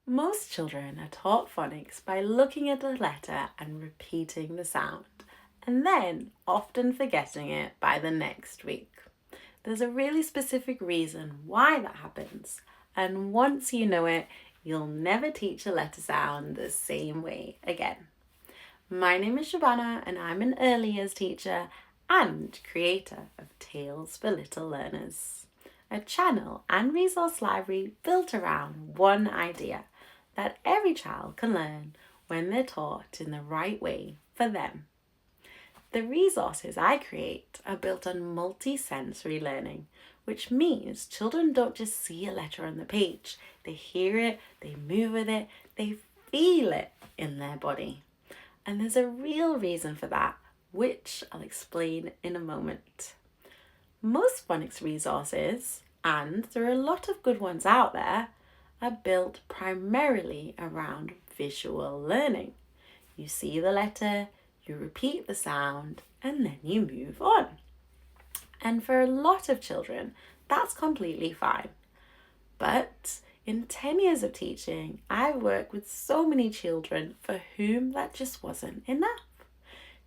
Most children are taught phonics by looking at a letter and repeating the sound, and then often forgetting it by the next week. There's a really specific reason why that happens, and once you know it, you'll never teach a letter sound the same way again. My name is Shabana, and I'm an early years teacher and creator of Tales for Little Learners, a channel and resource library built around one idea: that every child can learn when they're taught in the right way for them. The resources I create are built on multisensory learning, which means children don't just see a letter on the page. They hear it, they move with it, they feel it in their body. And there's a real reason for that, which I'll explain in a moment. Most phonics resources, and there are a lot of good ones out there, are built primarily around visual learning. You see the letter, you repeat the sound, and then you move on. And for a lot of children, that's completely fine. But in 10 years of teaching, I've worked with so many children for whom that just wasn't enough.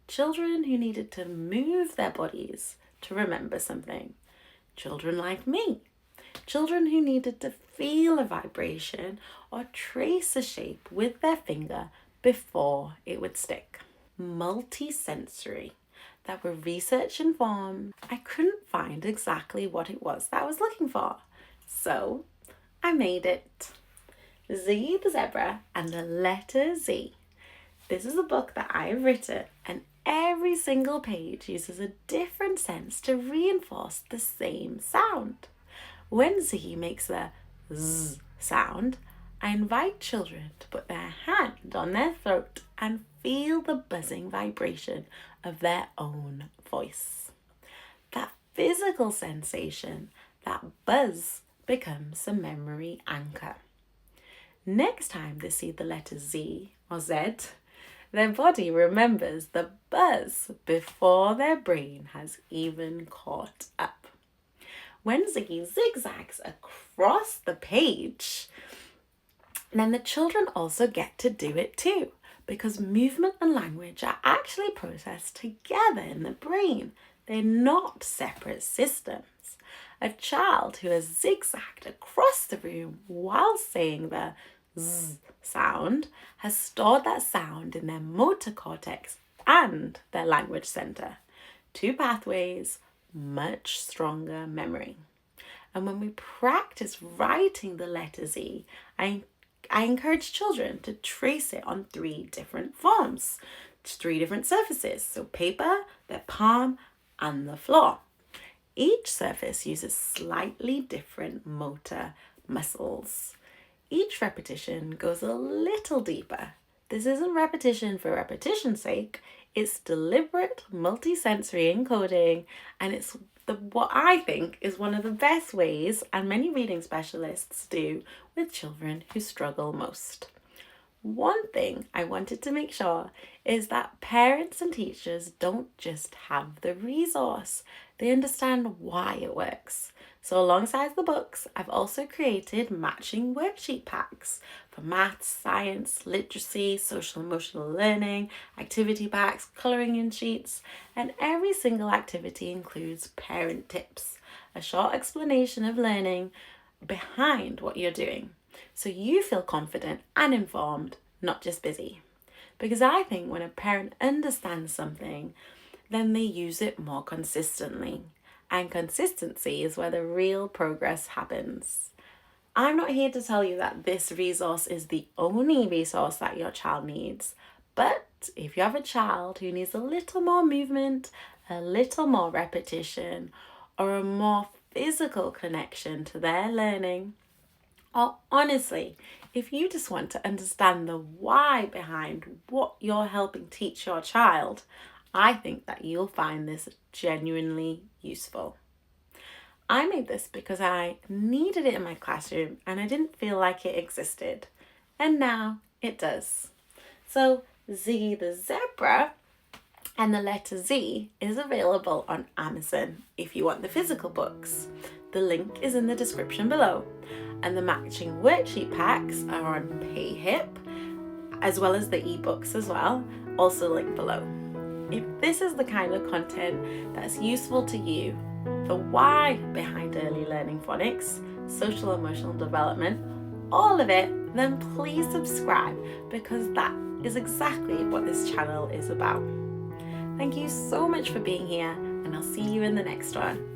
Children who needed to move their bodies to remember something. Children like me. Children who needed to feel a vibration or trace a shape with their finger before it would stick. Multisensory. That were research informed. I couldn't find exactly what it was that I was looking for, so I made it. Ziggy the Zebra and the letter Z. This is a book that I've written, and every single page uses a different sense to reinforce the same sound. When Ziggy makes the Z sound, I invite children to put their hand on their throat and feel the buzzing vibration of their own voice. That physical sensation, that buzz, becomes a memory anchor. Next time they see the letter Z or Z, their body remembers the buzz before their brain has even caught up. When Ziggy zigzags across the page, then the children also get to do it too, because movement and language are actually processed together in the brain. They're not separate systems. A child who has zigzagged across the room while saying the Z sound has stored that sound in their motor cortex and their language center. Two pathways, much stronger memory. And when we practice writing the letter Z, I encourage children to trace it on 3 different forms, 3 different surfaces. So paper, their palm, and the floor. Each surface uses slightly different motor muscles. Each repetition goes a little deeper. This isn't repetition for repetition's sake. It's deliberate multisensory encoding, and it's what I think is one of the best ways, and many reading specialists do, with children who struggle most. One thing I wanted to make sure is that parents and teachers don't just have the resource, they understand why it works. So alongside the books, I've also created matching worksheet packs for maths, science, literacy, social emotional learning, activity packs, colouring in sheets, and every single activity includes parent tips, a short explanation of learning behind what you're doing, so you feel confident and informed, not just busy. Because I think when a parent understands something, then they use it more consistently. And consistency is where the real progress happens. I'm not here to tell you that this resource is the only resource that your child needs. But if you have a child who needs a little more movement, a little more repetition, or a more physical connection to their learning, or honestly, if you just want to understand the why behind what you're helping teach your child, I think that you'll find this genuinely useful. I made this because I needed it in my classroom and I didn't feel like it existed. And now it does. So Ziggy the Zebra and the letter Z is available on Amazon if you want the physical books. The link is in the description below. and the matching worksheet packs are on PayHip, as well as the ebooks as well, also linked below. If this is the kind of content that's useful to you, the why behind early learning phonics, social emotional development, all of it, then please subscribe, because that is exactly what this channel is about. Thank you so much for being here, and I'll see you in the next one.